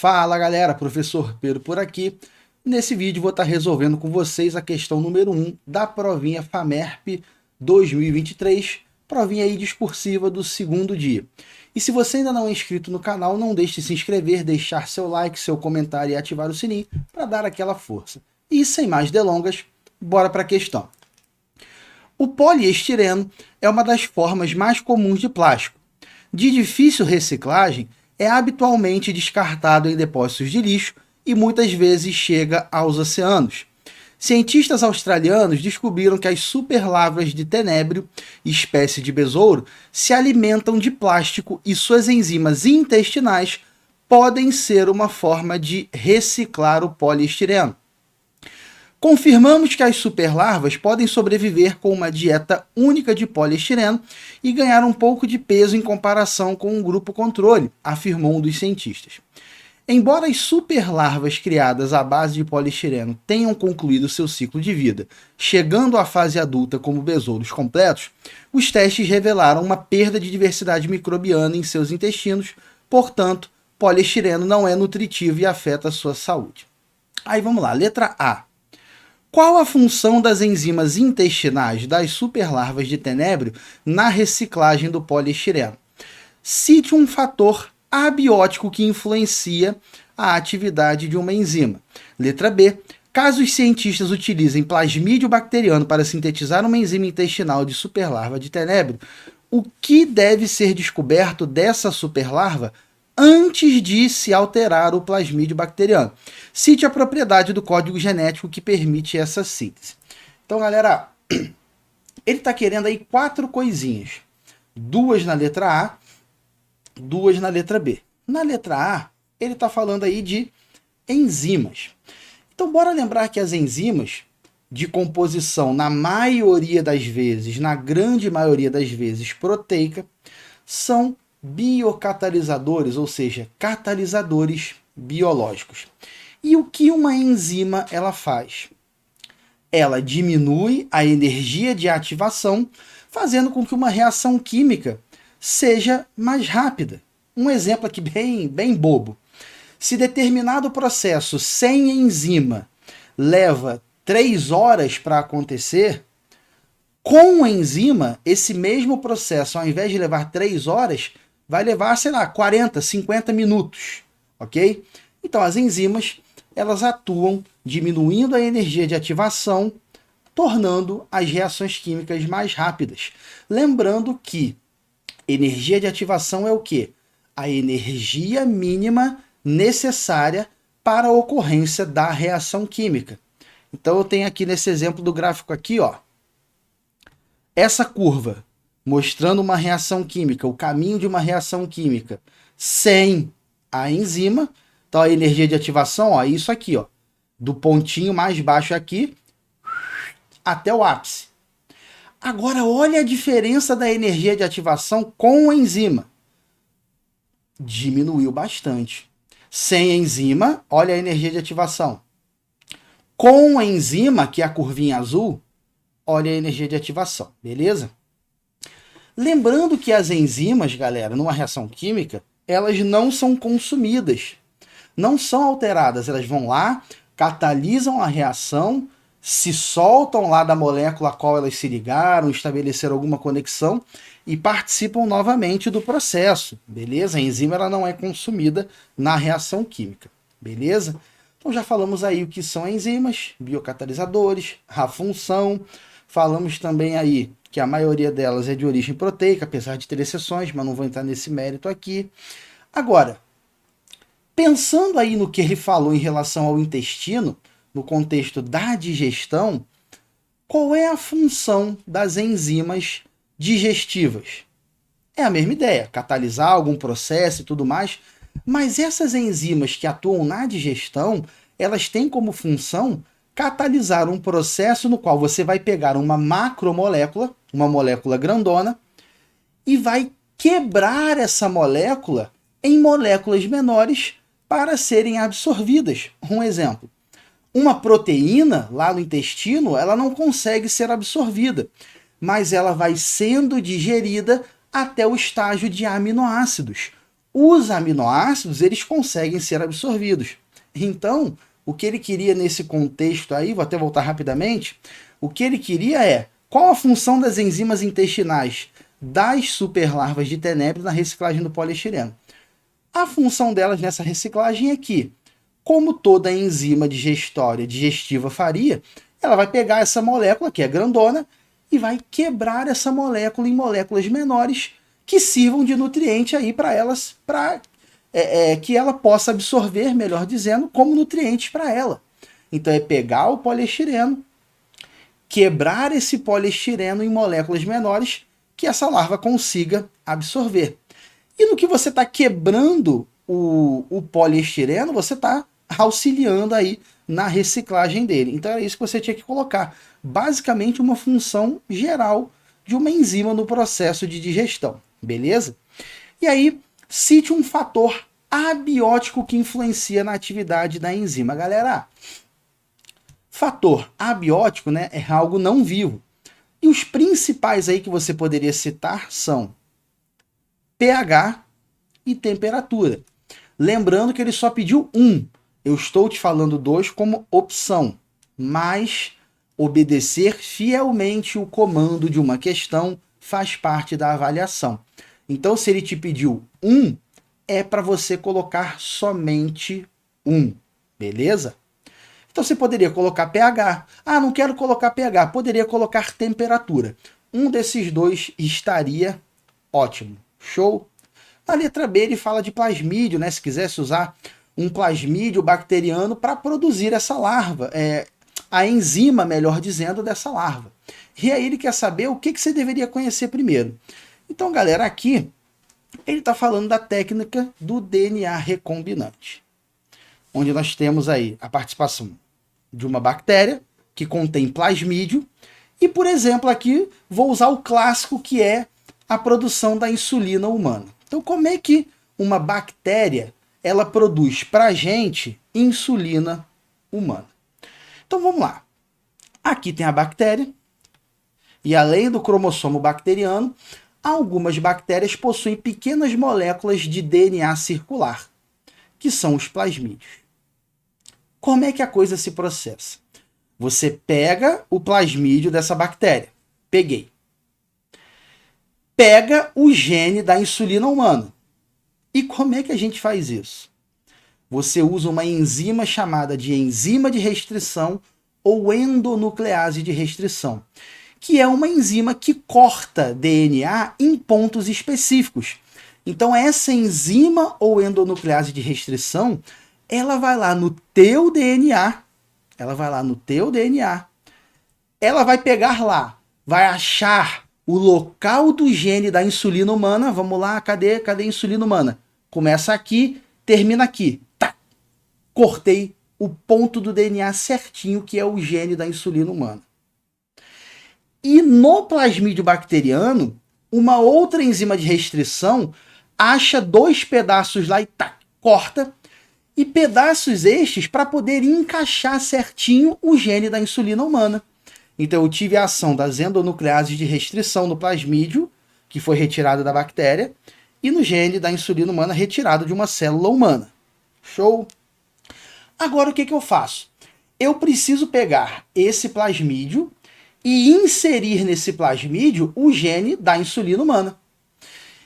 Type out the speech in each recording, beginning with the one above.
Fala galera, professor Pedro por aqui. Nesse vídeo vou estar resolvendo com vocês a questão número 1 da provinha FAMERP 2023, provinha aí discursiva do segundo dia. E se você ainda não é inscrito no canal, não deixe de se inscrever, deixar seu like, seu comentário e ativar o sininho para dar aquela força. E sem mais delongas, bora para a questão. O poliestireno é uma das formas mais comuns de plástico. De difícil reciclagem, é habitualmente descartado em depósitos de lixo e muitas vezes chega aos oceanos. Cientistas australianos descobriram que as superlarvas de tenébrio, espécie de besouro, se alimentam de plástico e suas enzimas intestinais podem ser uma forma de reciclar o poliestireno. Confirmamos que as superlarvas podem sobreviver com uma dieta única de poliestireno e ganhar um pouco de peso em comparação com um grupo controle, afirmou um dos cientistas. Embora as superlarvas criadas à base de poliestireno tenham concluído seu ciclo de vida, chegando à fase adulta como besouros completos, os testes revelaram uma perda de diversidade microbiana em seus intestinos, portanto, poliestireno não é nutritivo e afeta a sua saúde. Aí vamos lá, letra A. Qual a função das enzimas intestinais das superlarvas de tenébrio na reciclagem do poliestireno? Cite um fator abiótico que influencia a atividade de uma enzima. Letra B. Caso os cientistas utilizem plasmídio bacteriano para sintetizar uma enzima intestinal de superlarva de tenébrio, o que deve ser descoberto dessa superlarva antes de se alterar o plasmídio bacteriano? Cite a propriedade do código genético que permite essa síntese. Então, galera, ele está querendo aí 4 coisinhas. 2 na letra A, 2 na letra B. Na letra A, ele está falando aí de enzimas. Então, bora lembrar que as enzimas de composição, na maioria das vezes, na grande maioria das vezes proteica, são biocatalisadores, ou seja, catalisadores biológicos. E o que uma enzima ela faz? Ela diminui a energia de ativação, fazendo com que uma reação química seja mais rápida. Um exemplo aqui bem bobo. Se determinado processo sem enzima leva 3 horas para acontecer, com enzima, esse mesmo processo, ao invés de levar 3 horas, vai levar, sei lá, 40, 50 minutos, ok? Então, as enzimas, elas atuam diminuindo a energia de ativação, tornando as reações químicas mais rápidas. Lembrando que energia de ativação é o quê? A energia mínima necessária para a ocorrência da reação química. Então, eu tenho aqui nesse exemplo do gráfico aqui, ó, essa curva mostrando uma reação química, o caminho de uma reação química sem a enzima. Então, a energia de ativação, ó, é isso aqui, ó, do pontinho mais baixo aqui até o ápice. Agora, olha a diferença da energia de ativação com a enzima. Diminuiu bastante. Sem enzima, olha a energia de ativação. Com a enzima, que é a curvinha azul, olha a energia de ativação, beleza? Lembrando que as enzimas, galera, numa reação química, elas não são consumidas, não são alteradas. Elas vão lá, catalisam a reação, se soltam lá da molécula a qual elas se ligaram, estabeleceram alguma conexão e participam novamente do processo, beleza? A enzima ela não é consumida na reação química, beleza? Então já falamos aí o que são enzimas, biocatalisadores, a função. Falamos também aí que a maioria delas é de origem proteica, apesar de ter exceções, mas não vou entrar nesse mérito aqui. Agora, pensando aí no que ele falou em relação ao intestino, no contexto da digestão, qual é a função das enzimas digestivas? É a mesma ideia, catalisar algum processo e tudo mais, mas essas enzimas que atuam na digestão, elas têm como função catalisar um processo no qual você vai pegar uma macromolécula, uma molécula grandona, e vai quebrar essa molécula em moléculas menores para serem absorvidas. Um exemplo, uma proteína lá no intestino, ela não consegue ser absorvida, mas ela vai sendo digerida até o estágio de aminoácidos. os aminoácidos eles conseguem ser absorvidos. Então, o que ele queria nesse contexto aí, vou até voltar rapidamente, o que ele queria é qual a função das enzimas intestinais das superlarvas de tenebro na reciclagem do poliestireno. A função delas nessa reciclagem é que, como toda enzima digestiva faria, ela vai pegar essa molécula, que é grandona, e vai quebrar essa molécula em moléculas menores que sirvam de nutriente aí para elas, para que ela possa absorver, melhor dizendo, como nutrientes para ela. Então é pegar o poliestireno, quebrar esse poliestireno em moléculas menores que essa larva consiga absorver. E no que você está quebrando o poliestireno, você está auxiliando aí na reciclagem dele. Então era isso que você tinha que colocar. Basicamente uma função geral de uma enzima no processo de digestão. Beleza? E aí, cite um fator abiótico que influencia na atividade da enzima. Galera, fator abiótico, né, é algo não vivo. E os principais aí que você poderia citar são pH e temperatura. Lembrando que ele só pediu um. Eu estou te falando dois como opção, mas obedecer fielmente o comando de uma questão faz parte da avaliação. Então, se ele te pediu um, é para você colocar somente um, beleza? Então você poderia colocar pH. Ah, não quero colocar pH. Poderia colocar temperatura. Um desses dois estaria ótimo. Show? Na letra B ele fala de plasmídio, né? Se quisesse usar um plasmídio bacteriano para produzir essa larva, a enzima, melhor dizendo, dessa larva. E aí ele quer saber o que você deveria conhecer primeiro. Então, galera, aqui ele está falando da técnica do DNA recombinante, onde nós temos aí a participação de uma bactéria que contém plasmídio e, por exemplo, aqui vou usar o clássico que é a produção da insulina humana. Então, como é que uma bactéria ela produz para a gente insulina humana? Então, vamos lá. Aqui tem a bactéria e, além do cromossomo bacteriano, algumas bactérias possuem pequenas moléculas de DNA circular, que são os plasmídios. Como é que a coisa se processa? Você pega o plasmídio dessa bactéria. Peguei. Pega o gene da insulina humana. E como é que a gente faz isso? Você usa uma enzima chamada de enzima de restrição ou endonuclease de restrição, que é uma enzima que corta DNA em pontos específicos. Então essa enzima ou endonuclease de restrição, ela vai lá no teu DNA, ela vai pegar lá, vai achar o local do gene da insulina humana. Vamos lá, cadê a insulina humana? Começa aqui, termina aqui. Tá. Cortei o ponto do DNA certinho, que é o gene da insulina humana. E no plasmídio bacteriano, uma outra enzima de restrição acha dois pedaços lá e tá, corta. E pedaços estes para poder encaixar certinho o gene da insulina humana. Então eu tive a ação das endonucleases de restrição no plasmídio, que foi retirada da bactéria, e no gene da insulina humana retirado de uma célula humana. Show? Agora o que eu faço? Eu preciso pegar esse plasmídio e inserir nesse plasmídio o gene da insulina humana.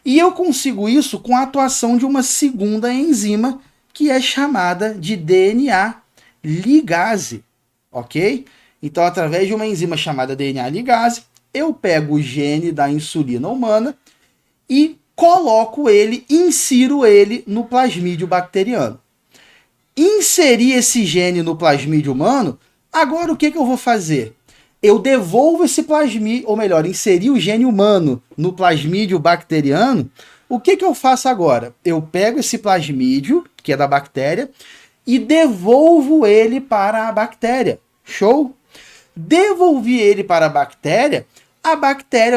E eu consigo isso com a atuação de uma segunda enzima, que é chamada de DNA ligase, ok? Então, através de uma enzima chamada DNA ligase, eu pego o gene da insulina humana e coloco ele, insiro ele no plasmídio bacteriano. Inserir esse gene no plasmídio humano, agora o que eu vou fazer? Eu devolvo esse plasmídio, ou melhor, inserir o gene humano no plasmídio bacteriano. O que eu faço agora? Eu pego esse plasmídio, que é da bactéria, e devolvo ele para a bactéria. Show? Devolvi ele para a bactéria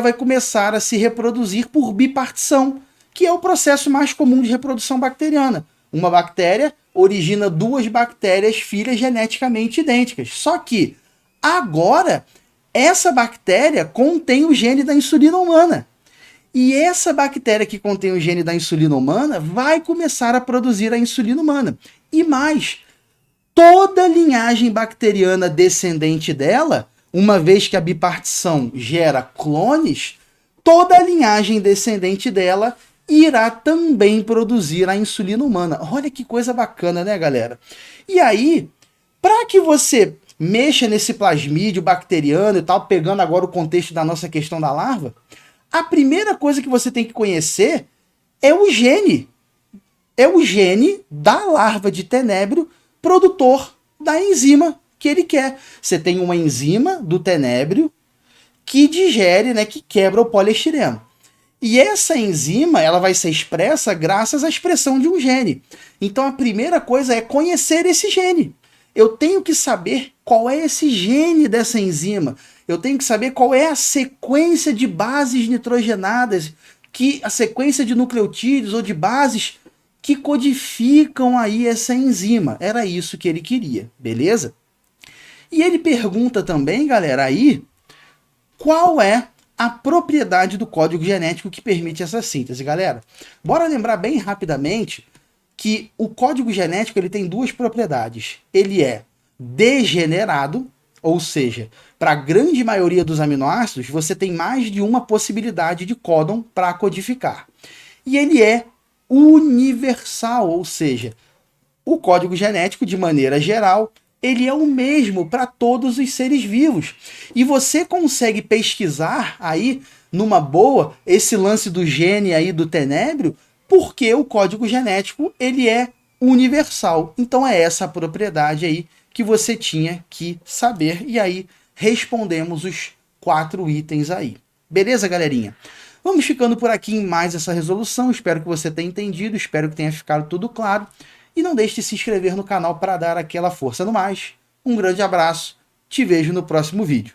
vai começar a se reproduzir por bipartição, que é o processo mais comum de reprodução bacteriana. Uma bactéria origina duas bactérias filhas geneticamente idênticas. Só que agora essa bactéria contém o gene da insulina humana. E essa bactéria que contém o gene da insulina humana vai começar a produzir a insulina humana. E mais, toda linhagem bacteriana descendente dela, uma vez que a bipartição gera clones, toda a linhagem descendente dela irá também produzir a insulina humana. Olha que coisa bacana, né, galera? E aí, para que você mexa nesse plasmídio bacteriano e tal, pegando agora o contexto da nossa questão da larva, a primeira coisa que você tem que conhecer é o gene. É o gene da larva de tenébrio produtor da enzima que ele quer. Você tem uma enzima do tenébrio que digere, né, que quebra o poliestireno. E essa enzima, ela vai ser expressa graças à expressão de um gene. Então a primeira coisa é conhecer esse gene. Eu tenho que saber qual é esse gene dessa enzima. Eu tenho que saber qual é a sequência de bases nitrogenadas, a sequência de nucleotídeos ou de bases que codificam aí essa enzima. Era isso que ele queria, beleza? E ele pergunta também, galera, aí, qual é a propriedade do código genético que permite essa síntese, galera? Bora lembrar bem rapidamente que o código genético ele tem duas propriedades. Ele é degenerado, ou seja, para a grande maioria dos aminoácidos, você tem mais de uma possibilidade de códon para codificar. E ele é universal, ou seja, o código genético, de maneira geral, ele é o mesmo para todos os seres vivos. E você consegue pesquisar aí, numa boa, esse lance do gene aí do tenébrio, porque o código genético ele é universal. Então é essa a propriedade aí que você tinha que saber. E aí respondemos os 4 itens aí. Beleza, galerinha? Vamos ficando por aqui em mais essa resolução. Espero que você tenha entendido, espero que tenha ficado tudo claro. E não deixe de se inscrever no canal para dar aquela força no mais. Um grande abraço, te vejo no próximo vídeo.